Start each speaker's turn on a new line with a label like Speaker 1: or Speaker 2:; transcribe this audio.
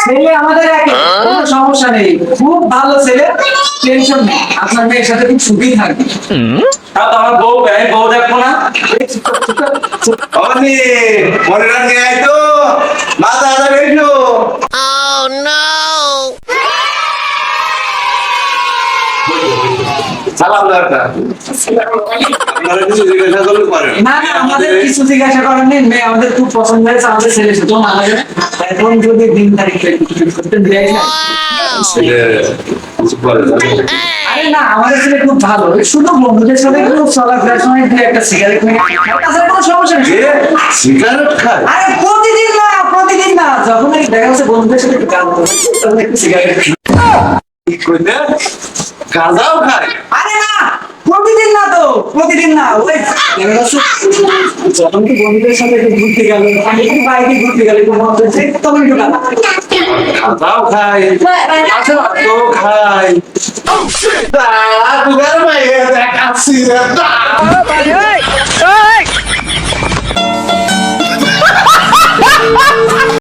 Speaker 1: ছেলে আমাদের একই, কোনো সমস্যা নেই, খুব ভালো ছেলে, টেনশন নেই, আপনার মেয়ের সাথে খুব সুখী থাকবে।
Speaker 2: আর তোমার বউ আমি বউ দেখবো না অনি মনে রাখে আয় তো মাথা যাবে একটু সালাম দরকার আপনারা কিছু জিজ্ঞাসা করলে পারেন
Speaker 1: না না, আমাদের কিছু জিজ্ঞাসা করার নেই, মেয়ে আমাদের খুব পছন্দ হয়েছে, আমাদের ছেলে শুধু মানা যাবে। এখন যদি দিন তারিখ করতে দেয় না,
Speaker 2: কিছু বলে
Speaker 1: আরে না, আমাদের ছেলে খুব ভালো, ওই শুধু বন্ধুদের সাথে একটু চলাফেরার সময় একটু একটা সিগারেট নিয়ে, তাছাড়া কোনো সমস্যা নেই।
Speaker 2: সিগারেট খায়
Speaker 1: আরে প্রতিদিন না, প্রতিদিন না, যখন এই দেখা যাচ্ছে বন্ধুদের সাথে একটু গান করবে, তখন একটু সিগারেট।
Speaker 2: কি কইলে গাঁজাও খায়
Speaker 1: আরে না, প্রতিদিন না তো, প্রতিদিন না, ওই দেখা যাচ্ছে যখন কি বন্ধুদের সাথে একটু ঘুরতে গেল, আমি একটু বাইকে ঘুরতে গেলে একটু মন হচ্ছে, তখন একটু গান।
Speaker 2: গাঁজাও খায় আচ্ছা তো খায় দুগার মাইয়ে দেখাচ্ছি রে